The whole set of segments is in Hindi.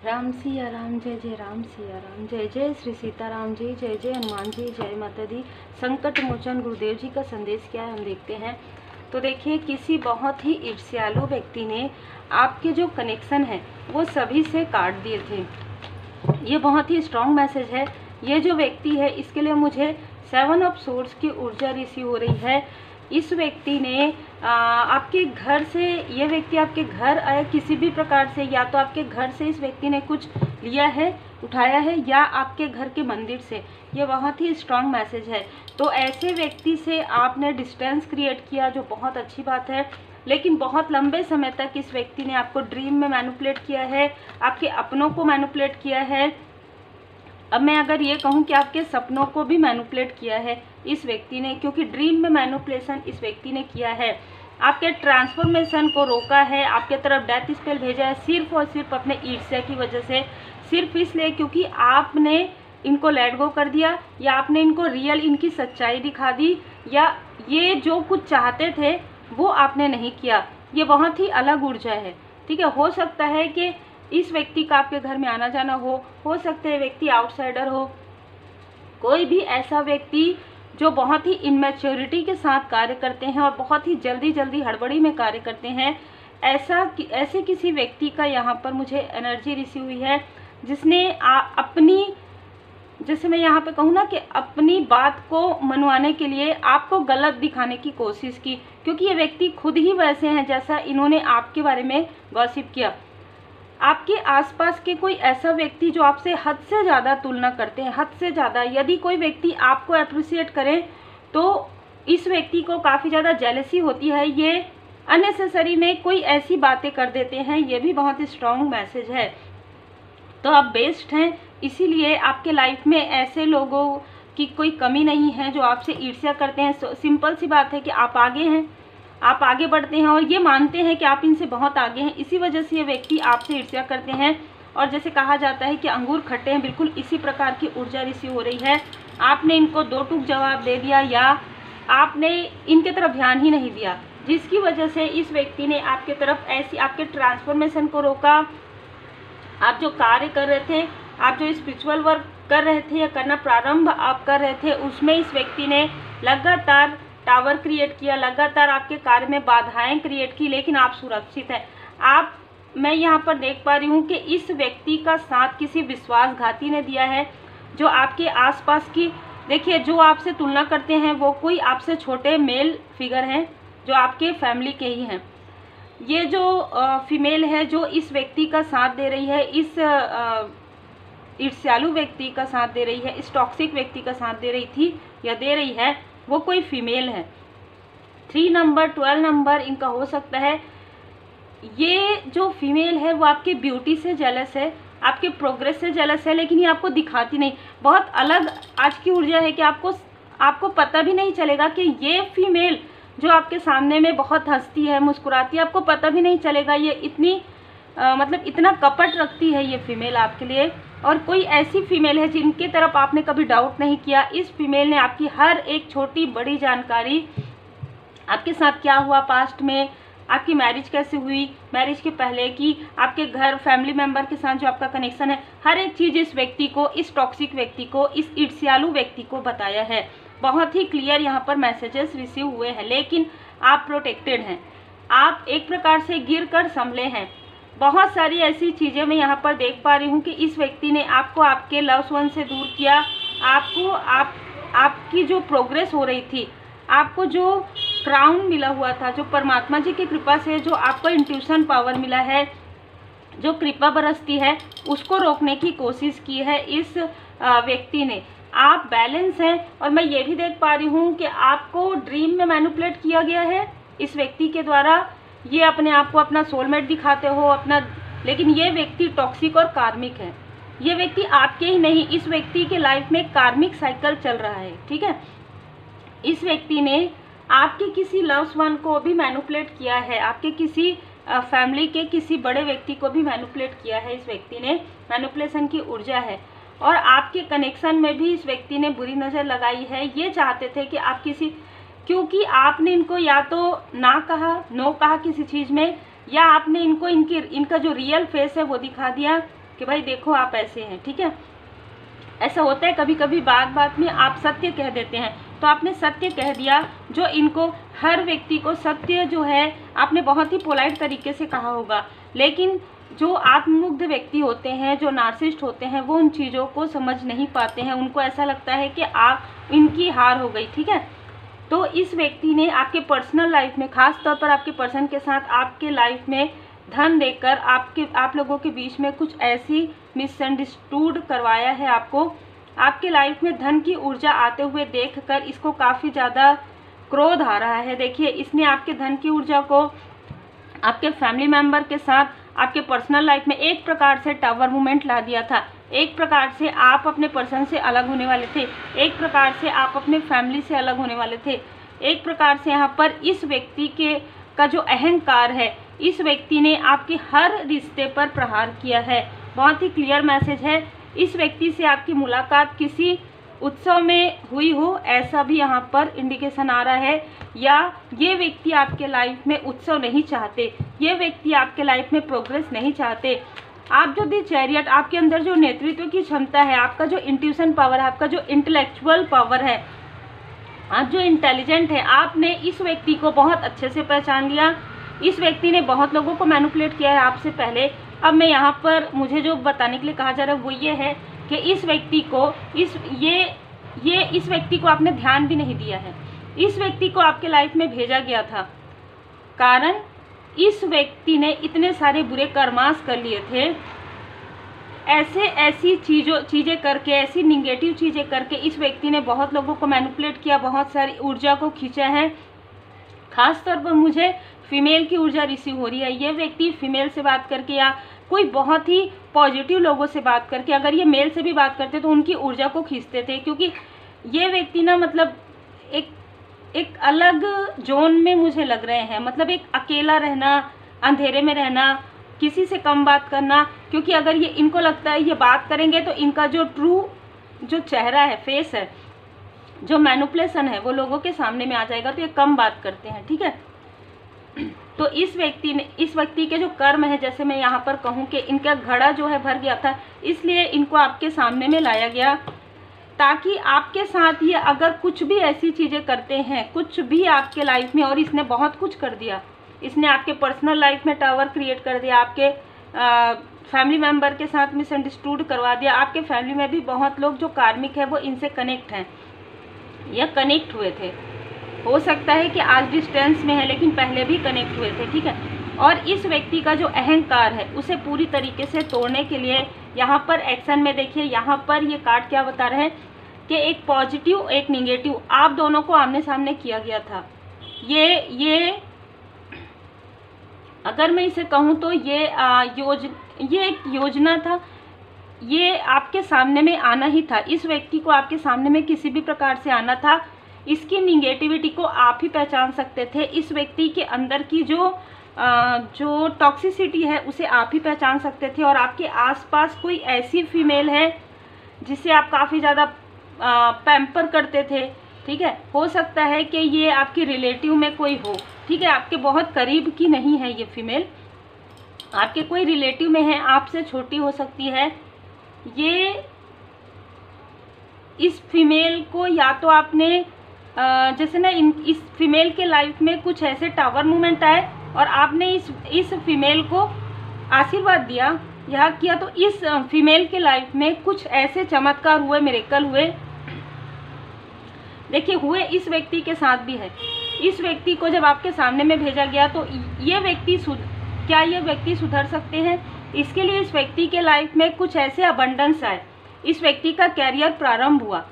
राम सिया राम, जय जय राम सिया राम, जय जय श्री सीताराम जी, जय जय हनुमान जी, जय माता दी। संकट मोचन गुरुदेव जी का संदेश क्या है हम देखते हैं। तो देखिए, किसी बहुत ही ईर्ष्यालु व्यक्ति ने आपके जो कनेक्शन है वो सभी से काट दिए थे। ये बहुत ही स्ट्रॉन्ग मैसेज है। ये जो व्यक्ति है इसके लिए मुझे 7 ऑफ सोर्ड्स की ऊर्जा रिसीव हो रही है। इस व्यक्ति ने आपके घर से, ये व्यक्ति आपके घर आया किसी भी प्रकार से, या तो आपके घर से इस व्यक्ति ने कुछ लिया है, उठाया है, या आपके घर के मंदिर से। ये बहुत ही स्ट्रॉन्ग मैसेज है। तो ऐसे व्यक्ति से आपने डिस्टेंस क्रिएट किया, जो बहुत अच्छी बात है। लेकिन बहुत लंबे समय तक इस व्यक्ति ने आपको ड्रीम में मैनिपुलेट किया है, आपके अपनों को मैनिपुलेट किया है। अब मैं अगर ये कहूँ कि आपके सपनों को भी मैनिपुलेट किया है इस व्यक्ति ने, क्योंकि ड्रीम में मैनिपुलेशन इस व्यक्ति ने किया है। आपके ट्रांसफॉर्मेशन को रोका है, आपके तरफ डेथ स्पेल भेजा है, सिर्फ और सिर्फ अपने ईर्ष्या की वजह से। सिर्फ इसलिए क्योंकि आपने इनको लेट गो कर दिया, या आपने इनको रियल इनकी सच्चाई दिखा दी, या ये जो कुछ चाहते थे वो आपने नहीं किया। ये बहुत ही अलग ऊर्जा है, ठीक है। हो सकता है कि इस व्यक्ति का आपके घर में आना जाना हो सकता है व्यक्ति आउटसाइडर हो, कोई भी ऐसा व्यक्ति जो बहुत ही इनमेच्योरिटी के साथ कार्य करते हैं और बहुत ही जल्दी हड़बड़ी में कार्य करते हैं, ऐसे किसी व्यक्ति का यहाँ पर मुझे एनर्जी रिसीव हुई है, जिसने अपनी, जैसे मैं यहाँ पे कहूँ ना कि अपनी बात को मनवाने के लिए आपको गलत दिखाने की कोशिश की, क्योंकि ये व्यक्ति खुद ही वैसे हैं जैसा इन्होंने आपके बारे में गॉसिप किया। आपके आसपास के कोई ऐसा व्यक्ति जो आपसे हद से ज़्यादा तुलना करते हैं, हद से ज़्यादा। यदि कोई व्यक्ति आपको अप्रिशिएट करे तो इस व्यक्ति को काफ़ी ज़्यादा जेलसी होती है। ये अननेसेसरी में कोई ऐसी बातें कर देते हैं। ये भी बहुत ही स्ट्रॉन्ग मैसेज है। तो आप बेस्ट हैं, इसीलिए आपके लाइफ में ऐसे लोगों की कोई कमी नहीं है जो आपसे ईर्ष्या करते हैं। सिंपल सी बात है कि आप आगे हैं, आप आगे बढ़ते हैं और ये मानते हैं कि आप इनसे बहुत आगे हैं। इसी वजह से ये व्यक्ति आपसे ईर्ष्या करते हैं। और जैसे कहा जाता है कि अंगूर खट्टे हैं, बिल्कुल इसी प्रकार की ऊर्जा रिसीव हो रही है। आपने इनको दो टूक जवाब दे दिया, या आपने इनके तरफ ध्यान ही नहीं दिया, जिसकी वजह से इस व्यक्ति ने आपके तरफ ऐसी, आपके ट्रांसफॉर्मेशन को रोका। आप जो कार्य कर रहे थे, आप जो स्पिरिचुअल वर्क कर रहे थे या करना प्रारंभ आप कर रहे थे, उसमें इस व्यक्ति ने लगातार टावर क्रिएट किया, लगातार आपके कार्य में बाधाएं क्रिएट की, लेकिन आप सुरक्षित हैं। मैं यहाँ पर देख पा रही हूँ कि इस व्यक्ति का साथ किसी विश्वासघाती ने दिया है, जो आपके आसपास की, देखिए, जो आपसे तुलना करते हैं वो कोई आपसे छोटे मेल फिगर हैं जो आपके फैमिली के ही हैं। ये जो फीमेल है जो इस व्यक्ति का साथ दे रही है, इस ईर्ष्यालु व्यक्ति का साथ दे रही है, इस टॉक्सिक व्यक्ति का साथ दे रही थी या दे रही है, वो कोई फीमेल है। 3 नंबर 12 नंबर इनका हो सकता है। ये जो फीमेल है वो आपके ब्यूटी से जेलस है, आपके प्रोग्रेस से जेलस है, लेकिन ये आपको दिखाती नहीं। बहुत अलग आज की ऊर्जा है कि आपको पता भी नहीं चलेगा कि ये फीमेल जो आपके सामने में बहुत हंसती है, मुस्कुराती है, आपको पता भी नहीं चलेगा ये इतनी मतलब इतना कपट रखती है ये फीमेल आपके लिए। और कोई ऐसी फीमेल है जिनके तरफ आपने कभी डाउट नहीं किया। इस फीमेल ने आपकी हर एक छोटी बड़ी जानकारी, आपके साथ क्या हुआ पास्ट में, आपकी मैरिज कैसे हुई, मैरिज के पहले की, आपके घर फैमिली मेंबर के साथ जो आपका कनेक्शन है, हर एक चीज़ इस व्यक्ति को, इस टॉक्सिक व्यक्ति को, इस ईर्ष्यालु व्यक्ति को बताया है। बहुत ही क्लियर यहाँ पर मैसेजेस रिसीव हुए हैं। लेकिन आप प्रोटेक्टेड हैं, आप एक प्रकार से गिर कर संभले हैं। बहुत सारी ऐसी चीज़ें मैं यहाँ पर देख पा रही हूँ कि इस व्यक्ति ने आपको आपके लव्ड वन से दूर किया, आपको आपकी जो प्रोग्रेस हो रही थी, आपको जो क्राउन मिला हुआ था, जो परमात्मा जी की कृपा से जो आपको इंट्यूशन पावर मिला है, जो कृपा बरसती है, उसको रोकने की कोशिश की है इस व्यक्ति ने। आप बैलेंस हैं। और मैं ये भी देख पा रही हूँ कि आपको ड्रीम में मैनिपुलेट किया गया है इस व्यक्ति के द्वारा। ये अपने आप को अपना सोलमेट दिखाते हो अपना, लेकिन ये व्यक्ति टॉक्सिक और कार्मिक है। ये व्यक्ति आपके ही नहीं, इस व्यक्ति के लाइफ में कार्मिक साइकिल चल रहा है, ठीक है। इस व्यक्ति ने आपके किसी लव्ड वन को भी मैनिपुलेट किया है, आपके किसी फैमिली के किसी बड़े व्यक्ति को भी मैनिपुलेट किया है। इस व्यक्ति ने मैनिपुलेशन की ऊर्जा है। और आपके कनेक्शन में भी इस व्यक्ति ने बुरी नज़र लगाई है। ये चाहते थे कि आप किसी, क्योंकि आपने इनको या तो ना कहा, नो कहा किसी चीज़ में, या आपने इनको इनका जो रियल फेस है वो दिखा दिया, कि भाई देखो आप ऐसे हैं, ठीक है। ऐसा होता है कभी कभी बात बात में आप सत्य कह देते हैं, तो आपने सत्य कह दिया, जो इनको हर व्यक्ति को सत्य जो है आपने बहुत ही पोलाइट तरीके से कहा होगा, लेकिन जो आत्ममुग्ध व्यक्ति होते हैं, जो नार्सिसिस्ट होते हैं, वो उन चीज़ों को समझ नहीं पाते हैं। उनको ऐसा लगता है कि आप इनकी हार हो गई, ठीक है। तो इस व्यक्ति ने आपके पर्सनल लाइफ में, खास तौर पर आपके पर्सन के साथ आपके लाइफ में धन देकर आप लोगों के बीच में कुछ ऐसी मिसअंडरस्टूड करवाया है आपको। आपके लाइफ में धन की ऊर्जा आते हुए देखकर इसको काफ़ी ज़्यादा क्रोध आ रहा है। देखिए, इसने आपके धन की ऊर्जा को आपके फैमिली मेंबर के साथ आपके पर्सनल लाइफ में एक प्रकार से टावर मूवमेंट ला दिया था। एक प्रकार से आप अपने पर्सन से अलग होने वाले थे, एक प्रकार से आप अपने फैमिली से अलग होने वाले थे, एक प्रकार से यहाँ पर इस व्यक्ति का जो अहंकार है, इस व्यक्ति ने आपके हर रिश्ते पर प्रहार किया है। बहुत ही क्लियर मैसेज है। इस व्यक्ति से आपकी मुलाकात किसी उत्सव में हुई हो, ऐसा भी यहाँ पर इंडिकेशन आ रहा है, या ये व्यक्ति आपके लाइफ में उत्सव नहीं चाहते, ये व्यक्ति आपके लाइफ में प्रोग्रेस नहीं चाहते। आप जो दी चैरियट, आपके अंदर जो नेतृत्व की क्षमता है, आपका जो इंट्यूशन पावर है, आपका जो इंटेलेक्चुअल पावर है, आप जो इंटेलिजेंट है, आपने इस व्यक्ति को बहुत अच्छे से पहचान लिया। इस व्यक्ति ने बहुत लोगों को मैनिपुलेट किया है आपसे पहले। अब मैं यहाँ पर मुझे जो बताने के लिए कहा जा रहा है वो ये है कि इस व्यक्ति को इस व्यक्ति को आपने ध्यान भी नहीं दिया है। इस व्यक्ति को आपके लाइफ में भेजा गया था, कारण इस व्यक्ति ने इतने सारे बुरे कर्मास कर लिए थे, ऐसी चीज़ें करके, ऐसी निगेटिव चीज़ें करके इस व्यक्ति ने बहुत लोगों को मैनिपुलेट किया, बहुत सारी ऊर्जा को खींचा है। खास तौर पर मुझे फीमेल की ऊर्जा रिसीव हो रही है। ये व्यक्ति फीमेल से बात करके या कोई बहुत ही पॉजिटिव लोगों से बात करके, अगर ये मेल से भी बात करते तो उनकी ऊर्जा को खींचते थे, क्योंकि ये व्यक्ति ना मतलब एक अलग जोन में मुझे लग रहे हैं। मतलब एक अकेला रहना, अंधेरे में रहना, किसी से कम बात करना, क्योंकि अगर ये इनको लगता है ये बात करेंगे तो इनका जो ट्रू जो चेहरा है, फेस है, जो मैनिपुलेशन है वो लोगों के सामने में आ जाएगा, तो ये कम बात करते हैं, ठीक है। तो इस व्यक्ति के जो कर्म है, जैसे मैं यहाँ पर कहूँ कि इनका घड़ा जो है भर गया था, इसलिए इनको आपके सामने में लाया गया, ताकि आपके साथ ये अगर कुछ भी ऐसी चीज़ें करते हैं, कुछ भी आपके लाइफ में, और इसने बहुत कुछ कर दिया, इसने आपके पर्सनल लाइफ में टावर क्रिएट कर दिया, आपके फैमिली मेंबर के साथ मिसअंडरस्टूड करवा दिया। आपके फैमिली में भी बहुत लोग जो कार्मिक है वो इनसे कनेक्ट हैं या कनेक्ट हुए थे। हो सकता है कि आज डिस्टेंस में है, लेकिन पहले भी कनेक्ट हुए थे, ठीक है। और इस व्यक्ति का जो अहंकार है उसे पूरी तरीके से तोड़ने के लिए यहाँ पर एक्शन में देखिए, यहाँ पर ये कार्ड क्या बता रहे हैं कि एक पॉजिटिव एक निगेटिव आप दोनों को आमने सामने किया गया था। ये अगर मैं इसे कहूँ तो ये एक योजना था, ये आपके सामने में आना ही था। इस व्यक्ति को आपके सामने में किसी भी प्रकार से आना था। इसकी निगेटिविटी को आप ही पहचान सकते थे। इस व्यक्ति के अंदर की जो टॉक्सिसिटी है उसे आप ही पहचान सकते थे। और आपके आसपास कोई ऐसी फीमेल है जिसे आप काफ़ी ज़्यादा पैम्पर करते थे, ठीक है। हो सकता है कि ये आपके रिलेटिव में कोई हो, ठीक है, आपके बहुत करीब की नहीं है ये फीमेल, आपके कोई रिलेटिव में है, आपसे छोटी हो सकती है। ये इस फीमेल को या तो आपने जैसे ना इस फीमेल के लाइफ में कुछ ऐसे टावर मूवमेंट आए और आपने इस फीमेल को आशीर्वाद दिया या किया, तो इस फीमेल के लाइफ में कुछ ऐसे चमत्कार हुए, मिरेकल हुए। देखिए हुए इस व्यक्ति के साथ भी है। इस व्यक्ति को जब आपके सामने में भेजा गया तो ये व्यक्ति क्या ये व्यक्ति सुधर सकते हैं? इसके लिए इस व्यक्ति के लाइफ में कुछ ऐसे अबंडेंस आए, इस व्यक्ति का कैरियर प्रारंभ हुआ।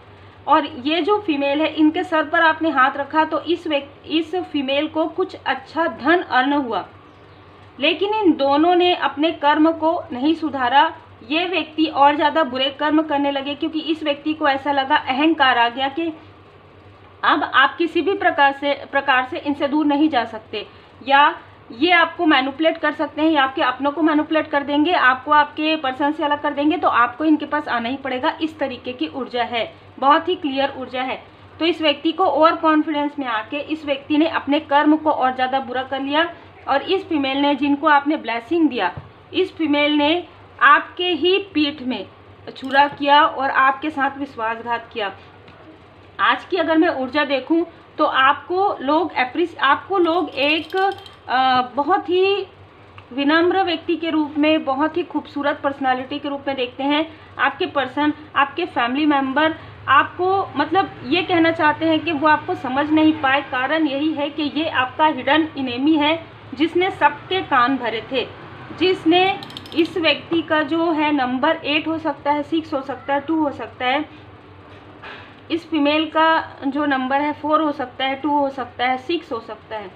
और ये जो फीमेल है इनके सर पर आपने हाथ रखा तो इस फीमेल को कुछ अच्छा धन अर्न हुआ। लेकिन इन दोनों ने अपने कर्म को नहीं सुधारा। ये व्यक्ति और ज़्यादा बुरे कर्म करने लगे, क्योंकि इस व्यक्ति को ऐसा लगा, अहंकार आ गया कि अब आप किसी भी प्रकार से इनसे दूर नहीं जा सकते, या ये आपको मैनिपुलेट कर सकते हैं, या आपके अपनों को मैनिपुलेट कर देंगे, आपको आपके पर्सन से अलग कर देंगे, तो आपको इनके पास आना ही पड़ेगा। इस तरीके की ऊर्जा है, बहुत ही क्लियर ऊर्जा है। तो इस व्यक्ति को ओवर कॉन्फिडेंस में आके इस व्यक्ति ने अपने कर्म को और ज़्यादा बुरा कर लिया। और इस फीमेल ने, जिनको आपने ब्लेसिंग दिया, इस फीमेल ने आपके ही पीठ में छुरा किया और आपके साथ विश्वासघात किया। आज की अगर मैं ऊर्जा देखूं तो आपको लोग एक बहुत ही विनम्र व्यक्ति के रूप में, बहुत ही खूबसूरत पर्सनालिटी के रूप में देखते हैं। आपके पर्सन, आपके फैमिली मेंबर आपको मतलब ये कहना चाहते हैं कि वो आपको समझ नहीं पाए। कारण यही है कि ये आपका हिडन इनेमी है जिसने सबके कान भरे थे, जिसने इस व्यक्ति का जो है नंबर 8 हो सकता है, 6 हो सकता है, 2 हो सकता है। इस फीमेल का जो नंबर है 4 हो सकता है, 2 हो सकता है, 6 हो सकता है,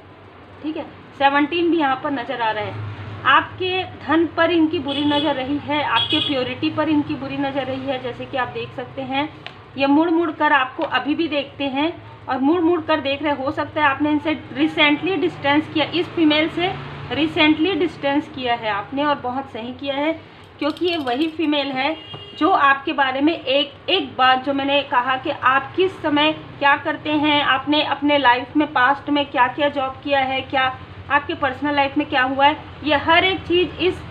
ठीक है। 17 भी यहाँ पर नज़र आ रहा है। आपके धन पर इनकी बुरी नज़र रही है, आपके प्योरिटी पर इनकी बुरी नज़र रही है। जैसे कि आप देख सकते हैं ये मुड़ मुड़ कर आपको अभी भी देखते हैं और मुड़ मुड़ कर देख रहे। हो सकता है आपने इनसे रिसेंटली डिस्टेंस किया, इस फीमेल से रिसेंटली डिस्टेंस किया है आपने, और बहुत सही किया है, क्योंकि ये वही फीमेल है जो आपके बारे में एक बात जो मैंने कहा कि आप किस समय क्या करते हैं, आपने अपने लाइफ में पास्ट में क्या क्या जॉब किया है, क्या आपके पर्सनल लाइफ में क्या हुआ है, ये हर एक चीज़ इस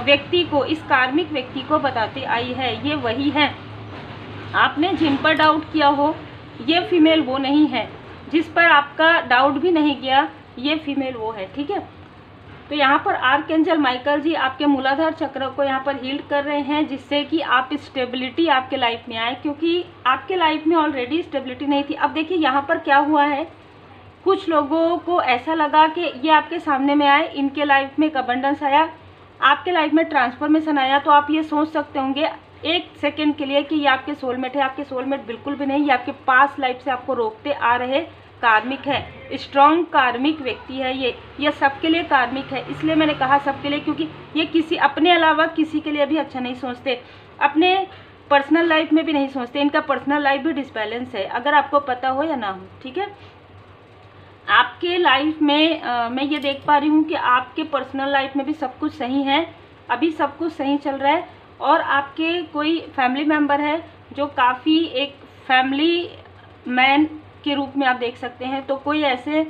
व्यक्ति को, इस कार्मिक व्यक्ति को बताती आई है। ये वही है। आपने जिन पर डाउट किया हो, ये फीमेल वो नहीं है। जिस पर आपका डाउट भी नहीं गया, ये फीमेल वो है, ठीक है। तो यहाँ पर आर्कएंजल माइकल जी आपके मूलाधार चक्र को यहाँ पर हील कर रहे हैं, जिससे कि आप स्टेबिलिटी आपके लाइफ में आए, क्योंकि आपके लाइफ में ऑलरेडी स्टेबिलिटी नहीं थी। अब देखिए यहाँ पर क्या हुआ है, कुछ लोगों को ऐसा लगा कि ये आपके सामने में आए, इनके लाइफ में एक अबंडेंस आया, आपके लाइफ में ट्रांसफॉर्मेशन आया, तो आप ये सोच सकते होंगे एक सेकेंड के लिए कि ये आपके सोलमेट है। आपके सोलमेट बिल्कुल भी नहीं, ये आपके पास्ट लाइफ से आपको रोकते आ रहे कार्मिक है, स्ट्रॉन्ग कार्मिक व्यक्ति है। ये सबके लिए कार्मिक है। इसलिए मैंने कहा सबके लिए, क्योंकि ये किसी अपने अलावा किसी के लिए भी अच्छा नहीं सोचते, अपने पर्सनल लाइफ में भी नहीं सोचते। इनका पर्सनल लाइफ भी डिसबैलेंस है, अगर आपको पता हो या ना हो, ठीक है। आपके लाइफ में मैं ये देख पा रही हूँ कि आपके पर्सनल लाइफ में भी सब कुछ सही है, अभी सब कुछ सही चल रहा है। और आपके कोई फैमिली मेम्बर है जो काफ़ी एक फैमिली मैन के रूप में आप देख सकते हैं। तो कोई ऐसे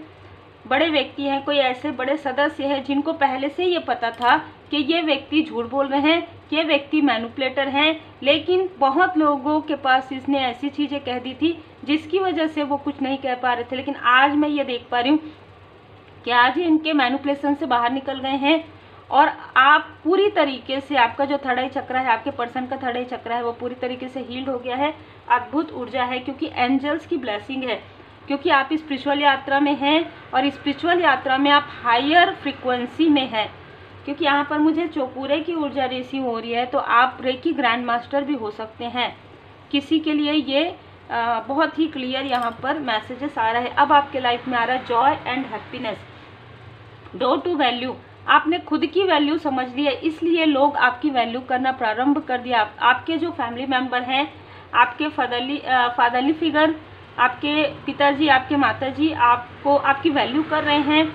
बड़े व्यक्ति हैं, कोई ऐसे बड़े सदस्य हैं जिनको पहले से ये पता था कि ये व्यक्ति झूठ बोल रहे हैं, ये व्यक्ति मैनिपुलेटर हैं, लेकिन बहुत लोगों के पास इसने ऐसी चीज़ें कह दी थी जिसकी वजह से वो कुछ नहीं कह पा रहे थे। लेकिन आज मैं ये देख पा रही हूँ कि आज इनके मैनिपुलेशन से बाहर निकल गए हैं और आप पूरी तरीके से, आपका जो थर्ड आई चक्र है, आपके पर्सन का थर्ड आई चक्र है, वो पूरी तरीके से हील्ड हो गया है। अद्भुत ऊर्जा है, क्योंकि एंजल्स की ब्लेसिंग है, क्योंकि आप स्पिरिचुअल यात्रा में हैं और स्पिरिचुअल यात्रा में आप हायर फ्रिक्वेंसी में हैं। क्योंकि यहाँ पर मुझे चौपूरे की ऊर्जा रिसीव हो रही है, तो आप रेकी ग्रैंड मास्टर भी हो सकते हैं। किसी के लिए ये बहुत ही क्लियर यहाँ पर मैसेजेस आ रहा है। अब आपके लाइफ में आ रहा है joy and happiness, due to value. आपने खुद की वैल्यू समझ ली है, इसलिए लोग आपकी वैल्यू करना प्रारंभ कर दिया। आपके जो फैमिली मेंबर हैं, आपके फादरली फिगर, आपके पिताजी, आपके माताजी आपको आपकी वैल्यू कर रहे हैं।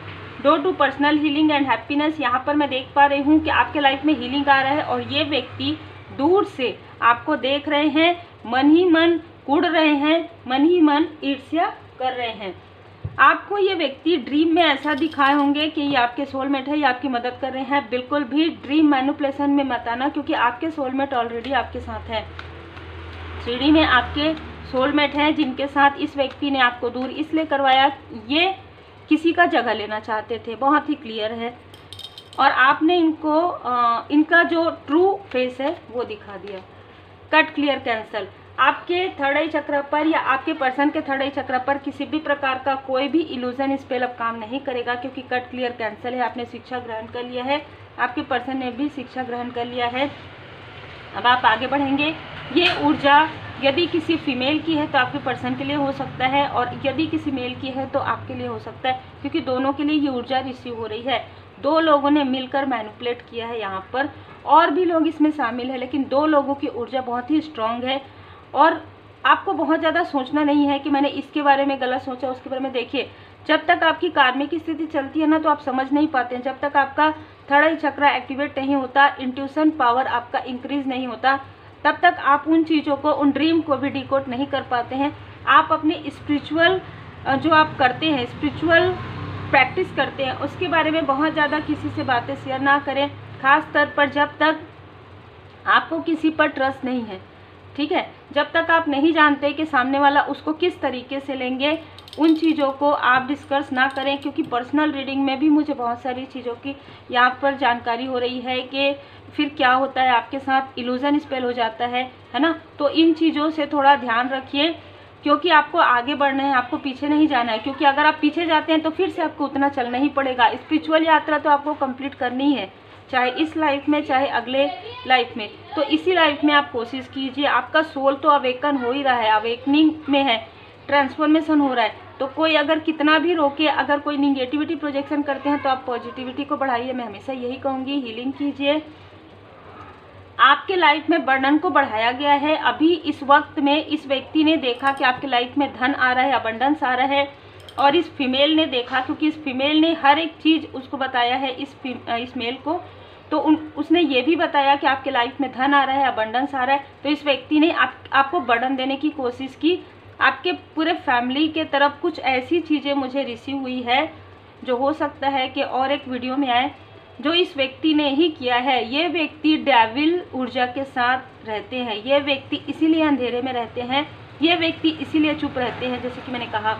Due to personal healing and happiness. यहाँ पर मैं देख पा रही हूँ कि आपके लाइफ में हीलिंग आ रहा है और ये व्यक्ति दूर से आपको देख रहे हैं, मन ही मन कुढ़ रहे हैं, मन ही मन ईर्ष्या कर रहे हैं। आपको ये व्यक्ति ड्रीम में ऐसा दिखाए होंगे कि ये आपके सोलमेट है, ये आपकी मदद कर रहे हैं। बिल्कुल भी ड्रीम मैनिपुलेशन में मत आना, क्योंकि आपके सोलमेट ऑलरेडी आपके साथ है। सीढ़ी में आपके सोलमेट हैं जिनके साथ इस व्यक्ति ने आपको दूर इसलिए करवाया, ये किसी का जगह लेना चाहते थे, बहुत ही क्लियर है। और आपने इनको इनका जो ट्रू फेस है वो दिखा दिया। Cut, clear, cancel. आपके थर्ड आई चक्र पर या आपके पर्सन के थर्ड आई चक्र पर किसी भी प्रकार का कोई भी इल्यूजन स्पेल अब काम नहीं करेगा, क्योंकि कट, क्लियर, कैंसल है। आपने शिक्षा ग्रहण कर लिया है, आपके पर्सन ने भी शिक्षा ग्रहण कर लिया है। अब आप आगे बढ़ेंगे। ये ऊर्जा यदि किसी फीमेल की है तो आपके पर्सन के लिए हो सकता है, और यदि किसी मेल की है तो आपके लिए हो सकता है, क्योंकि दोनों के लिए ये ऊर्जा रिसीव हो रही है। दो लोगों ने मिलकर मैनिपुलेट किया है यहाँ पर, और भी लोग इसमें शामिल है, लेकिन दो लोगों की ऊर्जा बहुत ही स्ट्रांग है। और आपको बहुत ज़्यादा सोचना नहीं है कि मैंने इसके बारे में गलत सोचा, उसके बारे में। देखिए, जब तक आपकी कार्मिक स्थिति चलती है ना, तो आप समझ नहीं पाते हैं। जब तक आपका थर्ड आई चक्र एक्टिवेट नहीं होता, इंट्यूशन पावर आपका इंक्रीज नहीं होता, तब तक आप उन चीज़ों को, उन ड्रीम को भी डिकोड नहीं कर पाते हैं। आप अपने स्पिरिचुअल जो आप करते हैं, स्पिरिचुअल प्रैक्टिस करते हैं, उसके बारे में बहुत ज़्यादा किसी से बातें शेयर ना करें, खास तौर पर जब तक आपको किसी पर ट्रस्ट नहीं है, ठीक है। जब तक आप नहीं जानते कि सामने वाला उसको किस तरीके से लेंगे, उन चीज़ों को आप डिस्कस ना करें, क्योंकि पर्सनल रीडिंग में भी मुझे बहुत सारी चीज़ों की यहाँ पर जानकारी हो रही है कि फिर क्या होता है आपके साथ, इल्यूजन स्पेल हो जाता है ना। तो इन चीज़ों से थोड़ा ध्यान रखिए, क्योंकि आपको आगे बढ़ना है, आपको पीछे नहीं जाना है, क्योंकि अगर आप पीछे जाते हैं तो फिर से आपको उतना चलना ही पड़ेगा। स्पिरिचुअल यात्रा तो आपको कंप्लीट करनी है, चाहे इस लाइफ में चाहे अगले लाइफ में। तो इसी लाइफ में आप कोशिश कीजिए, आपका सोल तो अवेकन हो ही रहा है, अवेकनिंग में है, ट्रांसफॉर्मेशन हो रहा है। तो कोई अगर कितना भी रोके, अगर कोई निगेटिविटी प्रोजेक्शन करते हैं तो आप पॉजिटिविटी को बढ़ाइए। मैं हमेशा यही कहूँगी, हीलिंग कीजिए। आपके लाइफ में बर्डन को बढ़ाया गया है। अभी इस वक्त में इस व्यक्ति ने देखा कि आपके लाइफ में धन आ रहा है, अबंडेंस आ रहा है, और इस फीमेल ने देखा, क्योंकि इस फीमेल ने हर एक चीज़ उसको बताया है इस मेल को। तो उसने ये भी बताया कि आपके लाइफ में धन आ रहा है, अबंडेंस आ रहा है। तो इस व्यक्ति ने आपको बर्डन देने की कोशिश की। आपके पूरे फैमिली के तरफ कुछ ऐसी चीज़ें मुझे रिसीव हुई है जो हो सकता है कि और एक वीडियो में आए, जो इस व्यक्ति ने ही किया है। ये व्यक्ति डेविल ऊर्जा के साथ रहते हैं, ये व्यक्ति इसीलिए अंधेरे में रहते हैं, ये व्यक्ति इसीलिए चुप रहते हैं। जैसे कि मैंने कहा,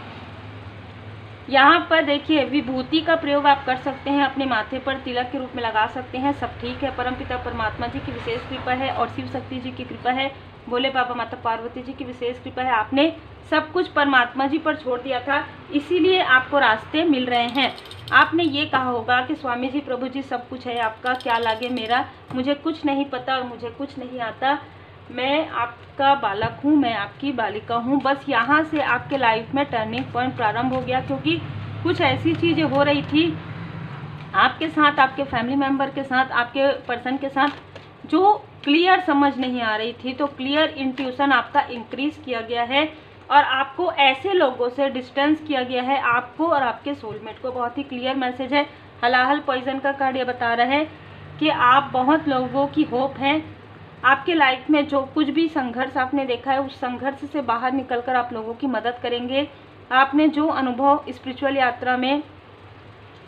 यहाँ पर देखिए विभूति का प्रयोग आप कर सकते हैं, अपने माथे पर तिलक के रूप में लगा सकते हैं, सब ठीक है। परमपिता परमात्मा जी की विशेष कृपा है और शिव शक्ति जी की कृपा है, भोले बाबा माता पार्वती जी की विशेष कृपा है। आपने सब कुछ परमात्मा जी पर छोड़ दिया था, इसीलिए आपको रास्ते मिल रहे हैं। आपने ये कहा होगा कि स्वामी जी, प्रभु जी, सब कुछ है आपका, क्या लागे मेरा, मुझे कुछ नहीं पता और मुझे कुछ नहीं आता, मैं आपका बालक हूँ, मैं आपकी बालिका हूँ। बस यहाँ से आपके लाइफ में टर्निंग पॉइंट प्रारंभ हो गया, क्योंकि कुछ ऐसी चीज़ें हो रही थी आपके साथ, आपके फैमिली मेम्बर के साथ, आपके पर्सन के साथ, जो क्लियर समझ नहीं आ रही थी। तो क्लियर इंट्यूशन आपका इंक्रीज किया गया है और आपको ऐसे लोगों से डिस्टेंस किया गया है, आपको और आपके सोलमेट को। बहुत ही क्लियर मैसेज है। हलाहल पॉइजन का कार्ड ये बता रहा है कि आप बहुत लोगों की होप हैं। आपके लाइफ में जो कुछ भी संघर्ष आपने देखा है, उस संघर्ष से बाहर निकलकर आप लोगों की मदद करेंगे। आपने जो अनुभव स्पिरिचुअल यात्रा में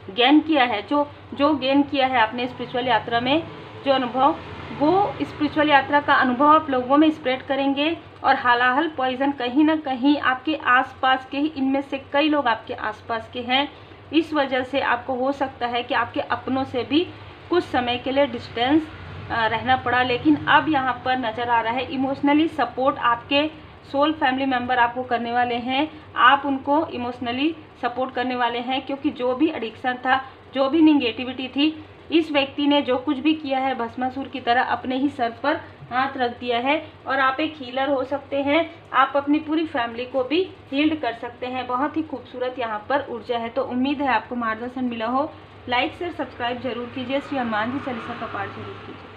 गेन किया है, जो गेन किया है आपने स्पिरिचुअल यात्रा में जो अनुभव, वो स्पिरिचुअल यात्रा का अनुभव आप लोगों में स्प्रेड करेंगे। और हालाहल पॉइजन कहीं ना कहीं आपके आसपास के ही, इनमें से कई लोग आपके आसपास के हैं। इस वजह से आपको हो सकता है कि आपके अपनों से भी कुछ समय के लिए डिस्टेंस रहना पड़ा। लेकिन अब यहाँ पर नज़र आ रहा है इमोशनली सपोर्ट आपके सोल फैमिली मेम्बर आपको करने वाले हैं। आप उनको इमोशनली सपोर्ट करने वाले हैं, क्योंकि जो भी एडिक्शन था, जो भी निगेटिविटी थी, इस व्यक्ति ने जो कुछ भी किया है भस्मासुर की तरह अपने ही सर पर हाथ रख दिया है। और आप एक हीलर हो सकते हैं, आप अपनी पूरी फैमिली को भी हील्ड कर सकते हैं। बहुत ही खूबसूरत यहाँ पर ऊर्जा है। तो उम्मीद है आपको मार्गदर्शन मिला हो। लाइक शेयर सब्सक्राइब जरूर कीजिए। श्री हनुमान जी चालीसा का पाठ जरूर कीजिए।